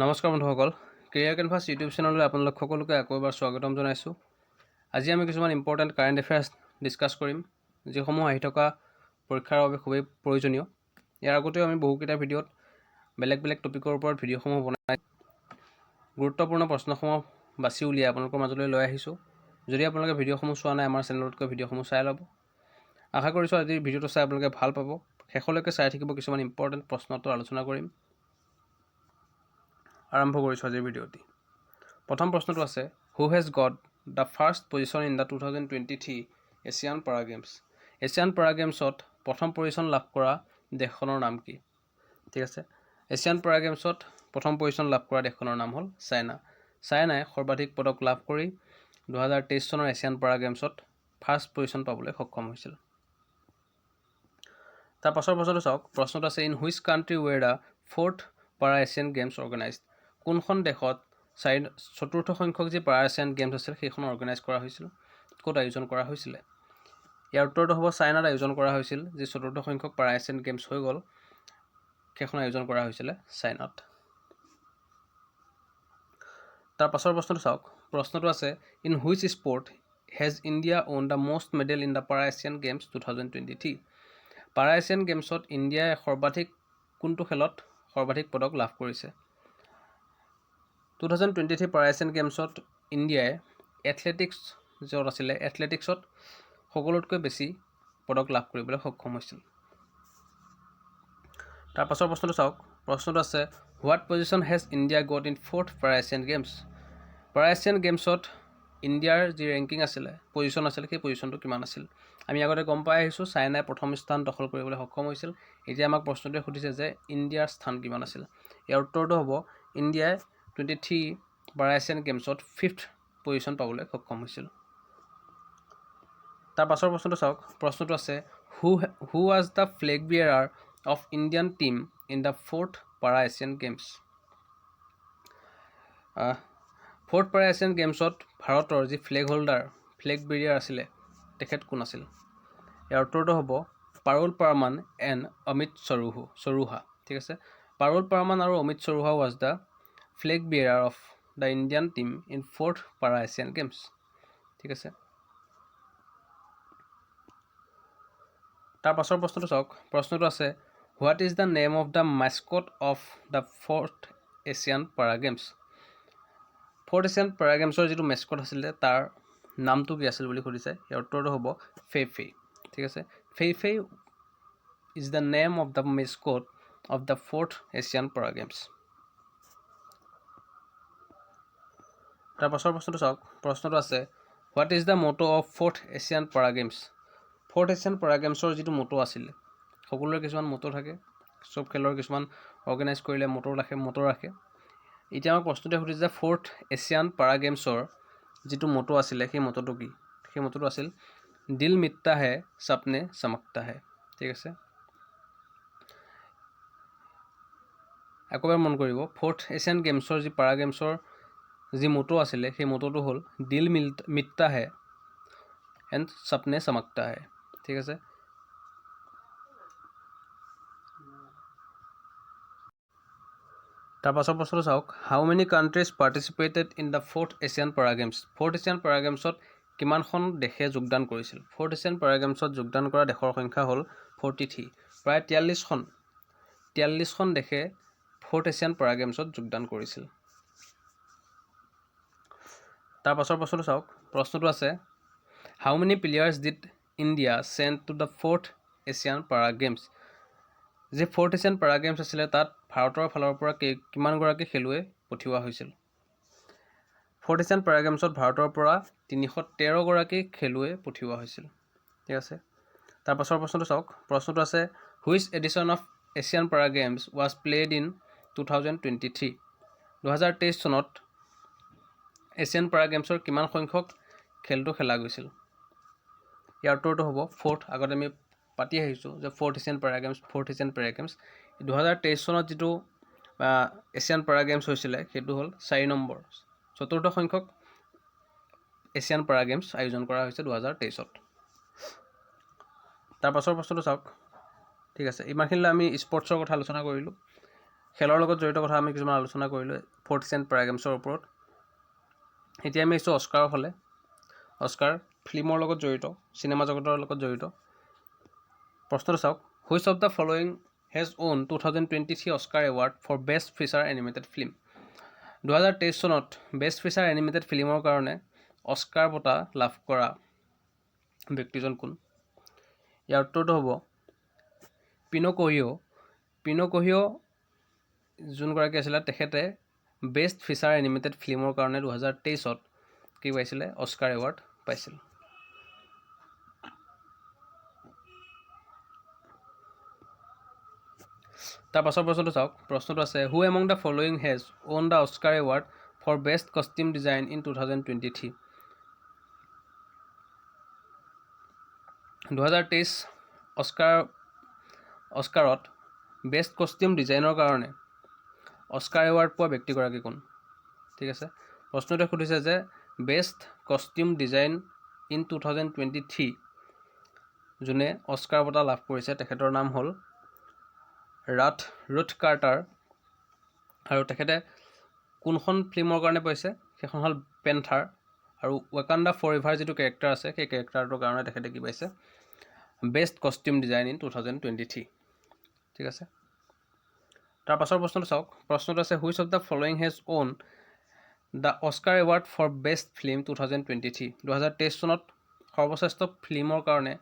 নমস্কাৰ বন্ধুসকল, career canvas YouTube চেনেললৈ আপোনালোক সকলোকে আকৌ এবাৰ স্বাগতম জনাইছোঁ। আজি আমি কিছুমান ইম্পৰ্টেণ্ট কাৰেণ্ট এফেয়াৰ্ছ ডিছকাছ কৰিম, যিসমূহ আহি থকা পৰীক্ষাৰ বাবে খুবেই প্ৰয়োজনীয়। ইয়াৰ আগতেও আমি বহুকেইটা ভিডিঅ'ত বেলেগ বেলেগ টপিকৰ ওপৰত ভিডিঅ'সমূহ বনাই গুৰুত্বপূৰ্ণ প্ৰশ্নসমূহ বাছি উলিয়াই আপোনালোকৰ মাজলৈ লৈ আহিছোঁ। যদি আপোনালোকে ভিডিঅ'সমূহ চোৱা নাই, আমাৰ চেনেলতকৈ ভিডিঅ'সমূহ চাই ল'ব। আশা কৰিছোঁ আজিৰ ভিডিঅ'টো চাই আপোনালোকে ভাল পাব। শেষলৈকে চাই থাকিব, কিছুমান ইম্পৰ্টেণ্ট প্ৰশ্নটো আলোচনা কৰিম। আৰম্ভ কৰিছোঁ আজিৰ ভিডিঅ'টি। প্ৰথম প্ৰশ্নটো আছে, who has got the first position in the 2023 Asian পাৰা গেমছ। এছিয়ান পাৰা গেমছত প্ৰথম পজিশ্যন লাভ কৰা দেশখনৰ নাম কি? ঠিক আছে, এছিয়ান পাৰা গেমছত প্ৰথম পজিশ্যন লাভ কৰা দেশখনৰ নাম হ'ল চাইনা। চাইনাই সৰ্বাধিক পদক লাভ কৰি 2023 চনৰ এছিয়ান পাৰা গেমছত ফাৰ্ষ্ট পজিশ্যন পাবলৈ সক্ষম হৈছিল। তাৰ পাছৰ প্ৰশ্নটো চাওক। প্ৰশ্নটো আছে, in which country ৱেৰ the fourth para Asian games organised. কোনখন দেশত চতুৰ্থ সংখ্যক যি পাৰা এছিয়ান গেমছ আছিল সেইখন অৰ্গেনাইজ কৰা হৈছিল, ক'ত আয়োজন কৰা হৈছিলে? ইয়াৰ উত্তৰটো হ'ব চাইনাত আয়োজন কৰা হৈছিল। যি চতুৰ্থ সংখ্যক পাৰা এছিয়ান গেমছ হৈ গ'ল, সেইখন আয়োজন কৰা হৈছিলে চাইনাত। তাৰ পাছৰ প্ৰশ্নটো চাওক। প্ৰশ্নটো আছে, in which sport has India won the most medal in the পাৰা এছিয়ান গেমছ 2023। পাৰা এছিয়ান গেমছত ইণ্ডিয়াই কোনটো খেলত সৰ্বাধিক পদক লাভ কৰিছে? 2023 পাৰা এছিয়ান গেমছত ইণ্ডিয়াই এথলেটিক্সত সকলোতকৈ বেছি পদক লাভ কৰিবলৈ সক্ষম হৈছিল। তাৰ পাছৰ প্ৰশ্নটো চাওক। প্ৰশ্নটো আছে, what position has India got in fourth para Asian games. পাৰা এছিয়ান গেমছত ইণ্ডিয়াৰ যি ৰেংকিং আছিলে, পজিশ্যন আছিলে, সেই পজিশ্যনটো কিমান আছিল? আমি আগতে গম পাই আহিছোঁ চাইনাই প্ৰথম স্থান দখল কৰিবলৈ সক্ষম হৈছিল। এতিয়া আমাক প্ৰশ্নটোৱে সুধিছে যে ইণ্ডিয়াৰ স্থান কিমান আছিল। ইয়াৰ উত্তৰটো হ'ব, ইণ্ডিয়াই 23 পাৰা এছিয়ান গেমছত 5th পজিশ্যন পাবলৈ সক্ষম হৈছিল। তাৰ পাছৰ প্ৰশ্নটো চাওক। প্ৰশ্নটো আছে, who was the flag bearer of Indian team in the fourth para Asian games. Fourth para Asian গেমছত ভাৰতৰ যি ফ্লেগ বিয়াৰ আছিলে, তেখেত কোন আছিল? ইয়াৰ উত্তৰটো হ'ব পাৰুল পাৰমান এণ্ড অমিত চৰুহা। ঠিক আছে, পাৰুল পাৰমান আৰু Amit Saroha was the flag bearer of the Indian team in fourth para Asian games. ঠিক আছে, তাৰ পাছৰ প্ৰশ্নটো চাওক। প্ৰশ্নটো আছে, what is the name of the mascot of the fourth Asian পাৰা গেমছ। ফ'ৰ্থ এছিয়ান পাৰা গেমছৰ যিটো মেস্কট আছিলে, তাৰ নামটো কি আছিল বুলি সুধিছে। ইয়াৰ উত্তৰটো হ'ব ফেই। ঠিক আছে, Fei is the name of the mascot of the fourth Asian পাৰা গেমছ। তাৰ পাছৰ প্ৰশ্নটো চাওক। প্ৰশ্নটো আছে, what is the motto of fourth Asian পাৰা গেমছ। ফ'ৰ্থ এছিয়ান পাৰা গেমছৰ যিটো মটো আছিলে, সকলোৰে কিছুমান মটো থাকে, চব খেলৰ কিছুমান অৰ্গেনাইজ কৰিলে মটো ৰাখে। এতিয়া আমাক প্ৰশ্নটোৱে সুধিছে যে ফ'ৰ্থ এছিয়ান পাৰা গেমছৰ যিটো মটো আছিলে, সেই মটোটো কি? সেই মটোটো আছিল, দিল মিটতা হে সপনে চমকতা হে। ঠিক আছে, একবাৰ মন কৰিব, ফ'ৰ্থ এছিয়ান গেমছৰ যি পাৰা গেমছৰ যি মটো আছিলে, সেই মটোটো হ'ল দিল মিটতা হে এণ্ড সপনে চমকতা হে। ঠিক আছে, তাৰ পাছৰ প্ৰশ্নটো চাওক। How many countries participated in the fourth Asian পাৰা গেমছ। ফ'ৰ্থ এছিয়ান পাৰা গেমছত কিমানখন দেশে যোগদান কৰিছিল? ফ'ৰ্থ এছিয়ান পাৰা গেমছত যোগদান কৰা দেশৰ সংখ্যা হ'ল 43। প্ৰায় 43খন দেশে ফ'ৰ্থ এছিয়ান পাৰা গেমছত যোগদান কৰিছিল। তাৰ পাছৰ প্ৰশ্নটো চাওক। প্ৰশ্নটো আছে, how many players did India send to the fourth Asian পাৰা গেমছ। যি ফ'ৰ্থ এছিয়ান পাৰা গেমছ আছিলে, তাত ভাৰতৰ ফালৰ পৰা কিমানগৰাকী খেলুৱৈ পঠিওৱা হৈছিল? ফ'ৰ্থ এছিয়ান পাৰা গেমছত ভাৰতৰ পৰা 313গৰাকী খেলুৱৈ পঠিওৱা হৈছিল। ঠিক আছে, তাৰ পাছৰ প্ৰশ্নটো চাওক। প্ৰশ্নটো আছে, হুইচ এডিশ্যন অফ এছিয়ান পাৰা গেমছ ৱাজ প্লেড ইন 2023। 2023 চনত এছিয়ান পাৰা গেমছৰ কিমান সংখ্যক খেলটো খেলা গৈছিল? ইয়াৰ উত্তৰটো হ'ব 4th। আগতে আমি পাতি আহিছোঁ যে ফ'ৰ্থ এছিয়ান পাৰা গেমছ 2023 চনত যিটো এছিয়ান পাৰা গেমছ হৈছিলে, সেইটো হ'ল 4 নম্বৰ, চতুৰ্থ সংখ্যক এছিয়ান পাৰা গেমছ আয়োজন কৰা হৈছে 2023ত। তাৰ পাছৰ প্ৰশ্নটো চাওক। ঠিক আছে, ইমানখিনিলৈ আমি স্পৰ্টছৰ কথা আলোচনা কৰিলোঁ। খেলৰ লগত জড়িত কথা আমি কিছুমান আলোচনা কৰিলোঁ 4th এছিয়ান পেৰা গেমছৰ ওপৰত। এতিয়া আমি আহিছোঁ অস্কাৰৰ ফালে। অস্কাৰ ফিল্মৰ লগত জড়িত, চিনেমা জগতৰ লগত জড়িত। প্ৰশ্নটো চাওক, which of the following has won 2023 Oscar award for best feature animated film? 2023 চনত বেষ্ট ফিচাৰ এনিমেটেড ফিল্মৰ কাৰণে অস্কাৰ বঁটা লাভ কৰা ব্যক্তিজন কোন? ইয়াৰ উত্তৰটো হ'ব পিন'কহিঅ' যোনগৰাকী আছিলে তেখেতে বেষ্ট ফিচাৰ এনিমেটেড ফিল্মৰ কাৰণে 2023ত কি পাইছিলে? অস্কাৰ এৱাৰ্ড পাইছিল। তাৰ পাছৰ প্ৰশ্নটো চাওক, প্ৰশ্নটো আছে who among the following has won the Oscar award for best costume design in 2023? 2023 অস্কাৰত বেষ্ট কষ্টিউম ডিজাইনৰ কাৰণে অস্কাৰ এৱাৰ্ড পোৱা ব্যক্তিগৰাকী কোন? ঠিক আছে, প্ৰশ্নটোৱে সুধিছে যে বেষ্ট কষ্টিউম ডিজাইন ইন 2023 যোনে অস্কাৰ বঁটা লাভ কৰিছে তেখেতৰ নাম হ'ল ৰুথ কাৰ্টাৰ। আৰু তেখেতে কোনখন ফিল্মৰ কাৰণে পাইছে? সেইখন হ'ল পেন্থাৰ। আৰু ৱেকাণ্ডা ফৰএভাৰ যিটো কেৰেক্টাৰ আছে সেই কেৰেক্টাৰটোৰ কাৰণে তেখেতে কি পাইছে? Best costume design in 2023। ঠিক আছে, তাৰ পাছৰ প্ৰশ্নটো চাওক, প্ৰশ্নটো আছে which of the following has won the Oscar award for best film 2023? 2023 চনত সৰ্বশ্ৰেষ্ঠ ফিল্মৰ কাৰণে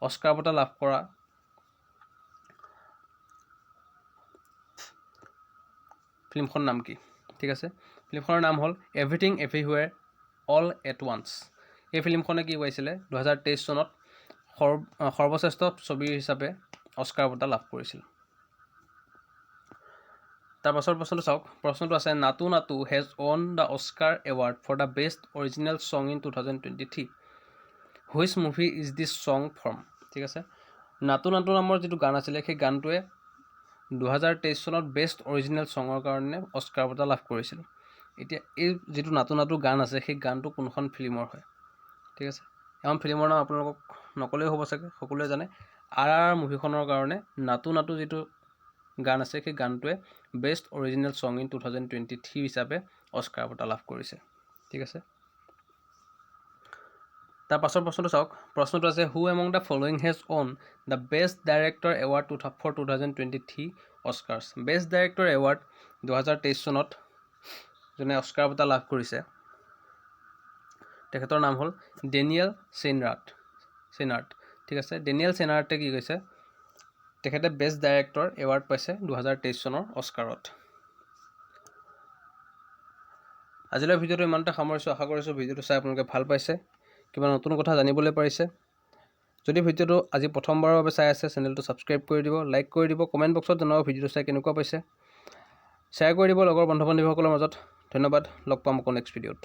অস্কাৰ বঁটা লাভ কৰা ফিল্মখনৰ নাম কি? ঠিক আছে, ফিল্মখনৰ নাম হ'ল এভৰিথিং এভৰিৱেৰ অল এট ওৱান্স। এই ফিল্মখনে কি পাইছিলে? 2023 চনত সৰ্বশ্ৰেষ্ঠ ছবি হিচাপে অস্কাৰ বঁটা লাভ কৰিছিল। তাৰ পাছৰ প্ৰশ্নটো চাওক, প্ৰশ্নটো আছে Naatu Naatu has won the Oscar award for the best original song in 2023। Which movie is this song from? ঠিক আছে, নাটু নাটু নামৰ যিটো গান আছিলে সেই গানটোৱে 2023 চনত বেষ্ট অৰিজিনেল ছঙৰ কাৰণে অস্কাৰ বঁটা লাভ কৰিছিল। এতিয়া এই যিটো নাটু নাটু গান আছে সেই গানটো কোনখন ফিল্মৰ হয়? ঠিক আছে, এখন ফিল্মৰ নাম আপোনালোকক নকলেও হ'ব চাগে, সকলোৱে জানে। RRR মুভিখনৰ কাৰণে নাটু নাটু যিটো গান আছে সেই গানটোৱে বেষ্ট অৰিজিনেল ছং ইন 2023 হিচাপে অস্কাৰ বঁটা লাভ কৰিছে। ঠিক আছে, তাৰ পাছৰ প্ৰশ্নটো চাওক, প্ৰশ্নটো আছে who among the following has won the best director award for 2023 Oscars? Best director award 2023 চনত যোনে অস্কাৰ বঁটা লাভ কৰিছে তেখেতৰ নাম হ'ল ডেনিয়েল চেনাৰ্ট। ঠিক আছে, ডেনিয়েল চেনাৰ্টে কি কৈছে? তেখেতে বেষ্ট ডাইৰেক্টৰ এৱাৰ্ড পাইছে 2023 চনৰ অস্কাৰত। আজিলৈ ভিডিঅ'টো ইমানতে সামৰিছোঁ। আশা কৰিছোঁ ভিডিঅ'টো চাই আপোনালোকে ভাল পাইছে, কিবা নতুন কথা জানিবলৈ পাৰিছে। যদি ভিডিঅ'টো আজি প্ৰথমবাৰৰ বাবে চাই আছে চেনেলটো ছাবস্ক্ৰাইব কৰি দিব, লাইক কৰি দিব, কমেণ্ট বক্সত জনাব ভিডিঅ'টো চাই কেনেকুৱা পাইছে, শ্বেয়াৰ কৰি দিব লগৰ বন্ধু বান্ধৱীসকলৰ মাজত। ধন্যবাদ, লগ পাম আকৌ নেক্সট ভিডিঅ'ত।